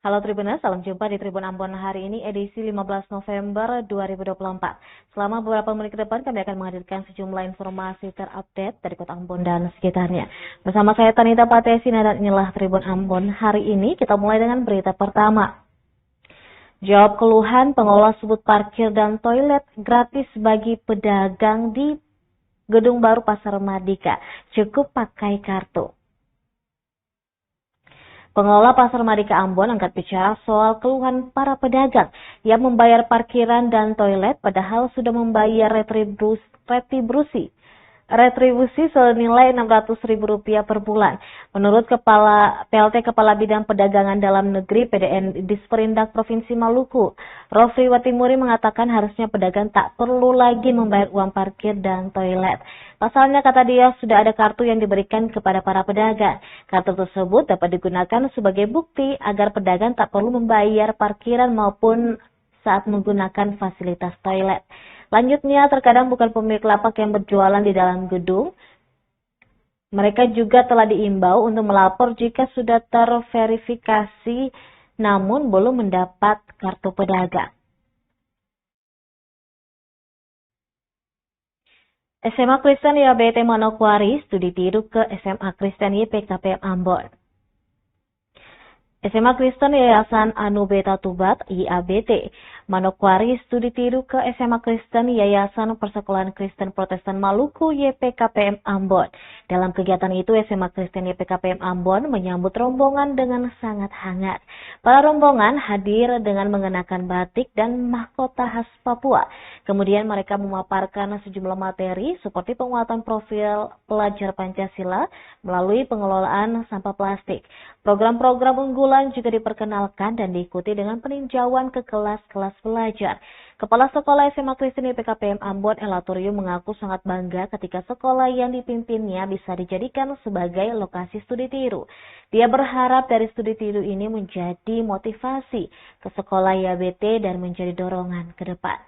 Halo Tribuners, salam jumpa di Tribun Ambon hari ini edisi 15 November 2024. Selama beberapa menit ke depan kami akan menghadirkan sejumlah informasi terupdate dari Kota Ambon dan sekitarnya. Bersama saya Tanita Patesina dan inilah Tribun Ambon hari ini. Kita mulai dengan berita pertama. Jawab keluhan pengelola sudut parkir dan toilet gratis bagi pedagang di Gedung Baru Pasar Mardika. Cukup pakai kartu. Pengelola Pasar Mardika Ambon angkat bicara soal keluhan para pedagang yang membayar parkiran dan toilet padahal sudah membayar retribusi senilai Rp600.000 per bulan. Menurut PLT Kepala Bidang Perdagangan Dalam Negeri PDN Disperindak Provinsi Maluku, Rofri Watimuri mengatakan harusnya pedagang tak perlu lagi membayar uang parkir dan toilet. Pasalnya, kata dia, sudah ada kartu yang diberikan kepada para pedagang. Kartu tersebut dapat digunakan sebagai bukti agar pedagang tak perlu membayar parkiran maupun saat menggunakan fasilitas toilet. Lanjutnya, terkadang bukan pemilik lapak yang berjualan di dalam gedung. Mereka juga telah diimbau untuk melapor jika sudah terverifikasi namun belum mendapat kartu pedagang. SMA Kristen YABT Manokwari studi tiru ke SMA Kristen YPKPM Ambon. SMA Kristen Yayasan Anu Beta Tubat YABT Manokwari studi tiru ke SMA Kristen Yayasan Persekolahan Kristen Protestan Maluku YPKPM Ambon. Dalam kegiatan itu SMA Kristen YPKPM Ambon menyambut rombongan dengan sangat hangat. Para rombongan hadir dengan mengenakan batik dan mahkota khas Papua. Kemudian mereka memaparkan sejumlah materi seperti penguatan profil pelajar Pancasila melalui pengelolaan sampah plastik. Program-program unggulan juga diperkenalkan dan diikuti dengan peninjauan ke kelas-kelas belajar. Kepala Sekolah SMA Kristen YPKPM Ambon Elatorium mengaku sangat bangga ketika sekolah yang dipimpinnya bisa dijadikan sebagai lokasi studi tiru. Dia berharap dari studi tiru ini menjadi motivasi ke sekolah YABT dan menjadi dorongan ke depan.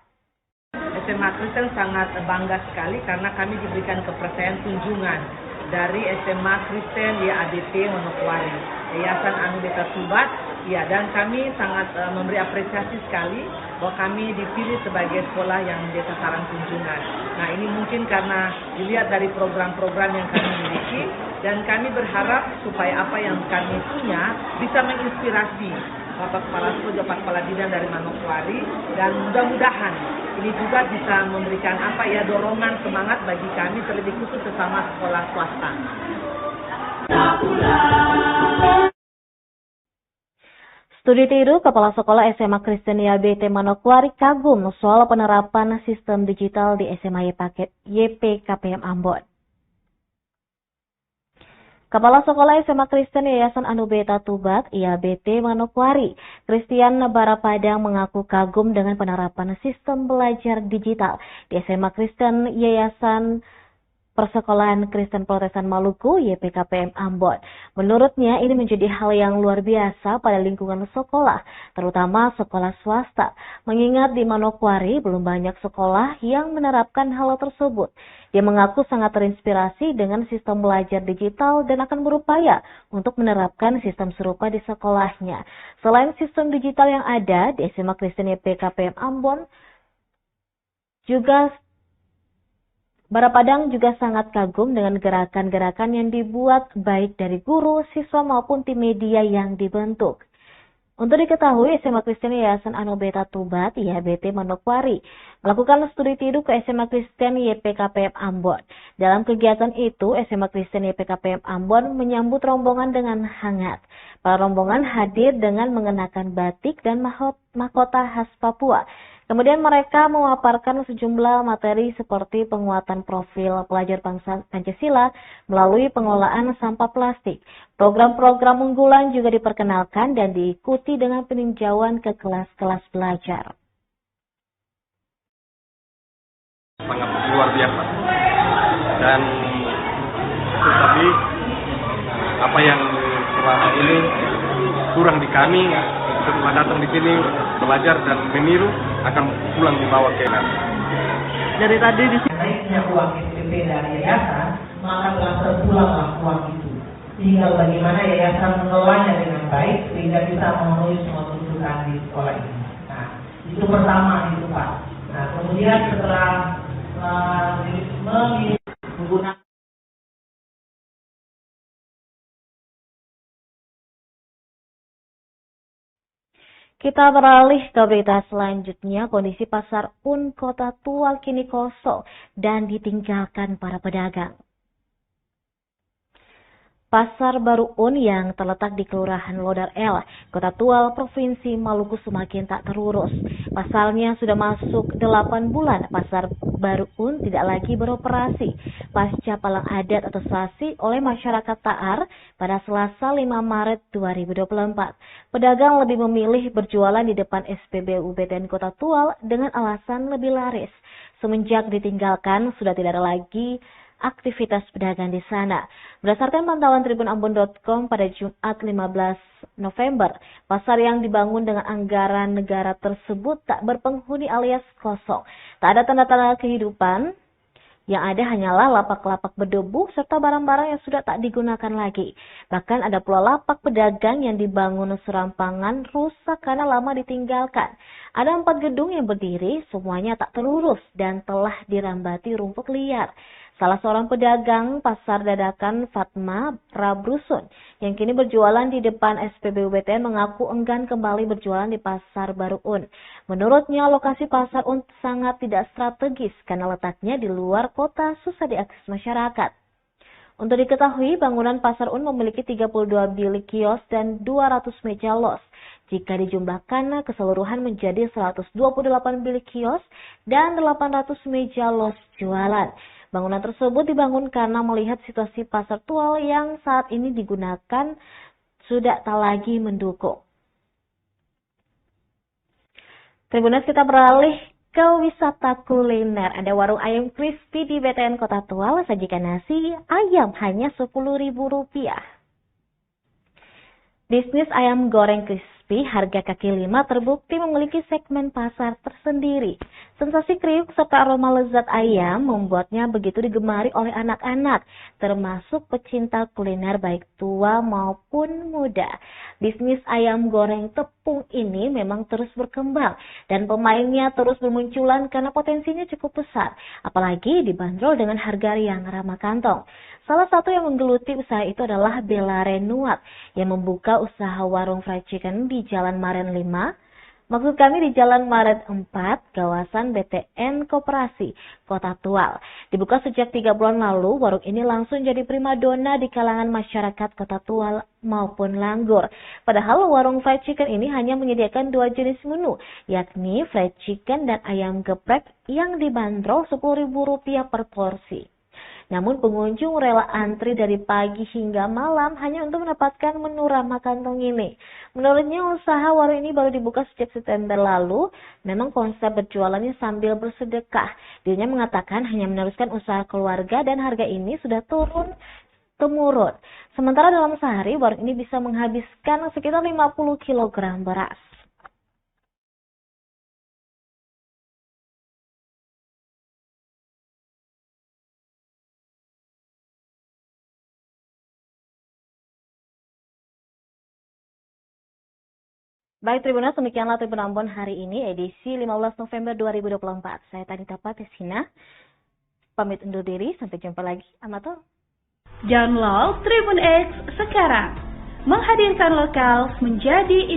SMA Kristen sangat bangga sekali karena kami diberikan kepercayaan kunjungan dari SMA Kristen YABT Manokwari, Yayasan Anu Beta Tubat, ya, dan kami sangat memberi apresiasi sekali bahwa kami dipilih sebagai sekolah yang menjadi sasaran kunjungan. Nah, ini mungkin karena dilihat dari program-program yang kami miliki dan kami berharap supaya apa yang kami punya bisa menginspirasi Bapak Kepala Sekolah, Bapak Kepala Bidang dari Manokwari, dan mudah-mudahan ini juga bisa memberikan dorongan semangat bagi kami terlebih khusus sesama sekolah swasta. Studi tiru Kepala Sekolah SMA Kristen YABT Manokwari kagum soal penerapan sistem digital di SMA YPKPM Ambon. Kepala Sekolah SMA Kristen Yayasan Anu Beta Tubat YABT Manokwari, Christian Barapadang mengaku kagum dengan penerapan sistem belajar digital di SMA Kristen Yayasan Persekolahan Kristen Protestan Maluku YPKPM Ambon. Menurutnya ini menjadi hal yang luar biasa pada lingkungan sekolah, terutama sekolah swasta. Mengingat di Manokwari belum banyak sekolah yang menerapkan hal tersebut. Dia mengaku sangat terinspirasi dengan sistem belajar digital dan akan berupaya untuk menerapkan sistem serupa di sekolahnya. Selain sistem digital yang ada di SMA Kristen YPKPM Ambon, Barapadang juga sangat kagum dengan gerakan-gerakan yang dibuat baik dari guru, siswa maupun tim media yang dibentuk. Untuk diketahui, SMA Kristen Yayasan Anu Beta Tubat YABT Manokwari melakukan studi tiru ke SMA Kristen YPKPM Ambon. Dalam kegiatan itu, SMA Kristen YPKPM Ambon menyambut rombongan dengan hangat. Para rombongan hadir dengan mengenakan batik dan mahkota khas Papua. Kemudian mereka memaparkan sejumlah materi seperti penguatan profil pelajar Pancasila melalui pengelolaan sampah plastik. Program-program unggulan juga diperkenalkan dan diikuti dengan peninjauan ke kelas-kelas belajar. Sangat luar biasa. Dan tetapi apa yang selama ini kurang di kami setelah datang di sini belajar dan meniru akan pulang dibawa ke nas. Dari tadi di sini naiknya uang SPP dari yayasan, maka telah terpulanglah uang itu. Tinggal bagaimana yayasan mengelolanya dengan yang baik sehingga bisa memenuhi semua tuntutan di sekolah ini. Nah, itu pertama itu Pak. Nah, kemudian setelah menggunakan Kita beralih ke berita selanjutnya. Kondisi Pasar Un Kota Tual kini kosong dan ditinggalkan para pedagang. Pasar Baru Un yang terletak di Kelurahan Lodar El, Kota Tual, Provinsi Maluku semakin tak terurus. Pasalnya sudah masuk 8 bulan, Pasar Baru Un tidak lagi beroperasi pasca palang adat atau sasi oleh masyarakat Taar pada Selasa 5 Maret 2024. Pedagang lebih memilih berjualan di depan SPBU BTN Kota Tual dengan alasan lebih laris. Semenjak ditinggalkan, sudah tidak ada lagi aktivitas pedagang di sana. Berdasarkan pantauan tribunambon.com pada Jumat 15 November, pasar yang dibangun dengan anggaran negara tersebut tak berpenghuni alias kosong. Tak ada tanda-tanda kehidupan. Yang ada hanyalah lapak-lapak berdebu serta barang-barang yang sudah tak digunakan lagi. Bahkan ada pula lapak pedagang yang dibangun serampangan rusak karena lama ditinggalkan. Ada 4 gedung yang berdiri, semuanya tak terurus dan telah dirambati rumput liar. Salah seorang pedagang pasar dadakan Fatma Rabrusun yang kini berjualan di depan SPBU BTN mengaku enggan kembali berjualan di Pasar Baru Un. Menurutnya lokasi Pasar Un sangat tidak strategis karena letaknya di luar kota, susah diakses masyarakat. Untuk diketahui, bangunan Pasar Un memiliki 32 bilik kios dan 200 meja los. Jika dijumlahkan, keseluruhan menjadi 128 bilik kios dan 800 meja los jualan. Bangunan tersebut dibangun karena melihat situasi Pasar Tual yang saat ini digunakan sudah tak lagi mendukung. Tribunas, kita beralih ke wisata kuliner. Ada warung ayam crispy di BTN Kota Tual, sajikan nasi ayam hanya Rp10.000. Bisnis ayam goreng crispy harga kaki 5 terbukti memiliki segmen pasar tersendiri. Sensasi kriuk serta aroma lezat ayam membuatnya begitu digemari oleh anak-anak, termasuk pecinta kuliner baik tua maupun muda. Bisnis ayam goreng tepung ini memang terus berkembang dan pemainnya terus bermunculan karena potensinya cukup besar, apalagi dibanderol dengan harga yang ramah kantong. Salah satu yang menggeluti usaha itu adalah Bella Renuat yang membuka usaha warung fried chicken di Jalan Maren 5. Maksud kami di Jalan Maret 4, kawasan BTN Koperasi, Kota Tual. Dibuka sejak 3 bulan lalu, warung ini langsung jadi primadona di kalangan masyarakat Kota Tual maupun Langgur. Padahal warung fried chicken ini hanya menyediakan 2 jenis menu, yakni fried chicken dan ayam geprek yang dibanderol Rp10.000 per porsi. Namun pengunjung rela antri dari pagi hingga malam hanya untuk mendapatkan menu ramah kantong ini. Menurutnya usaha warung ini baru dibuka sejak September lalu. Memang konsep berjualannya sambil bersedekah. Dirinya mengatakan hanya meneruskan usaha keluarga dan harga ini sudah turun-temurun. Sementara dalam sehari warung ini bisa menghabiskan sekitar 50 kg beras. Baik Tribunas, demikianlah Tribun Ambon hari ini, edisi 15 November 2024. Saya Tanita Patesina, pamit undur diri, sampai jumpa lagi. Amato. Download Tribun X sekarang, menghadirkan lokal menjadi